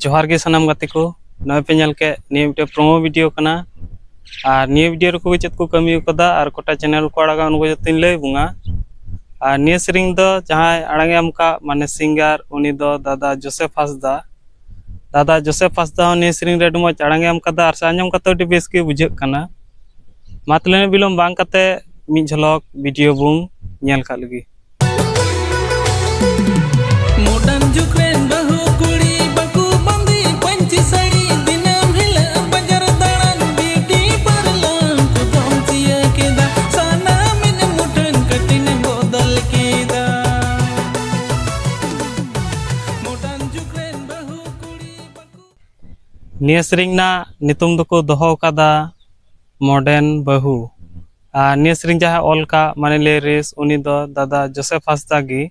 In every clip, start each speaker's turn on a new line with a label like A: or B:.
A: जोहार के सनाम गाते को नवे पे नल के निये मिटे प्रोमो वीडियो कना और निये वीडियो रको चेत को कमी कदा और कोटा चैनल को आड़ागा उनको जतिन लय बुंगा और निये सेरिंग दो जहां आड़ागे हमका माने सिंगर उनी दो दादा जोसेफ हांसदा निये सेरिंग रे मज आड़ागे हमका दा और साजम कतो डी बेस के बुझे कना मातले बिलोम बांग कते मी झलक वीडियो बुंग नेल का लगी
B: मोडन जुक्रेन बहु कुड़ी बकू बंदी पंची साड़ी दिनम हिला बजार दाड़न बीटी परलाम कुदम चिया केदा साना मिन मुठन कटिन बदल केदा मोडन जुक्रेन बहु कुड़ी बकू
A: निये सेरिंग ना नितुम दको दोहो कदा मॉडर्न बहु निये सेरिंग जहां ऑल का माने ले रेस उनी दो दादा जोसेफ हांसदा गी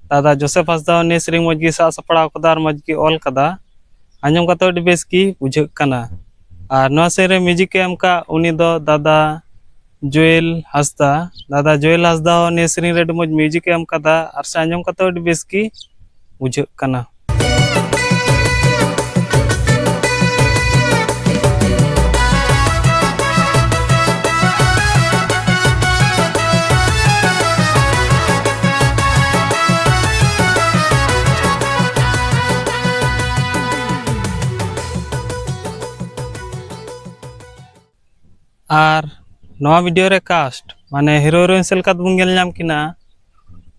A: दादा जोसेफ हांसदा ने सेरिंग मज गी सा सपड़ा कदा मज गी ऑल कदा आंजम कतो डी बेस की बुझे कना और नवा सेरे म्यूजिक के हमका उनी दो दादा जोएल हांसदा ने सेरिंग रे मज म्यूजिक के हमका दा और से आंजम कतो डी बेस की बुझे कना और नवा वीडियो रे कास्ट माने हीरो हीरोइन सेलका बुंगेल नाम किना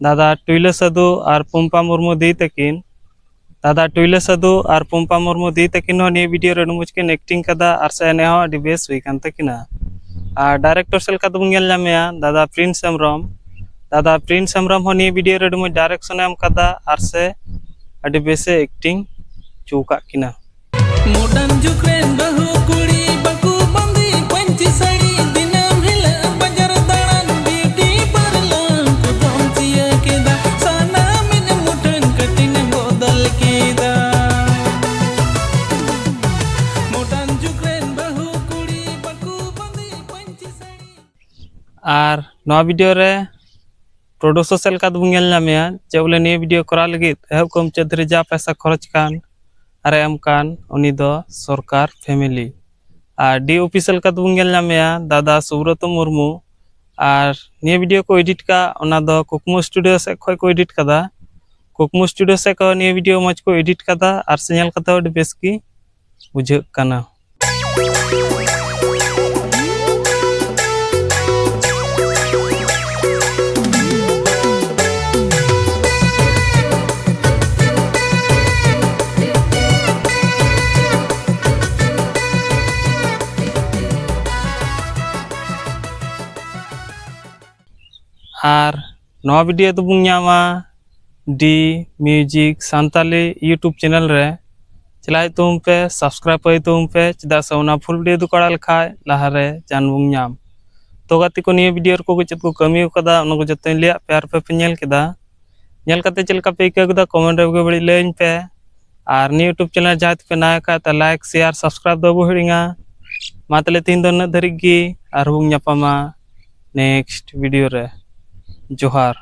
A: दादा टुइले साधु और पंपा मुर्मू दी तकिन दादा टुइले साधु और पंपा मुर्मू दी तकिन हो ने वीडियो रे मुझ के एक्टिंग कदा और से ने हो अडी बेस हुई कान तकिना और डायरेक्टर सेलका बुंगेल नामया दादा प्रिंस हेम्ब्रम हो ने वीडियो रे मुझ डायरेक्शन एम कदा और से अडी बेस एक्टिंग चौका किना
B: मोडन जुक्रेन बहु कुड़ी बकू बंदी पंची साड़ी दिनम हिला बजार दाड़न बीटी परलाम कुदम चिया केदा साना मिन मुठन कटिन बदल केदा मोडन जुक्रेन बहु कुड़ी बकू बंदी पंची साड़ी
A: और नवा वीडियो रे प्रोड्यूसर सेलका बुंगेल नामया जे बोले ने वीडियो करा लगी एहब कम चौधरी जा पैसा खर्च कान अरे एम कान उनी दो सरकार फैमिली और डी ऑफिशियल का बुंगेल नामया दादा सुब्रत मुर्मू और निये वीडियो को एडिट का ओना दो कुकमु स्टूडियो से खय को एडिट कदा कुकमु स्टूडियो से को निये वीडियो मज को एडिट कदा और सिग्नल कता अडी बेस की बुझे कना और नवा वीडियो तो Bungama D music Santali YouTube channel रे चलाए तुम पे सब्सक्राइब पे तुम पे चदा सोना फुल वीडियो तो कड़ा लखाय लहारे जान बुंगाम तो गाती को निये वीडियो को चेत को कमी कदा उन को जते लिया प्यार पे नेल केदा नेल कते चलका पे इका कदा कमेंट रे बड़ी लेन पे और निये यूट्यूब चैनल जात पे ना का त लाइक शेयर सब्सक्राइब दो हिड़िंगा मातले तीन दो न धरिगी और बुंग नेक्स्ट वीडियो रे जोहार।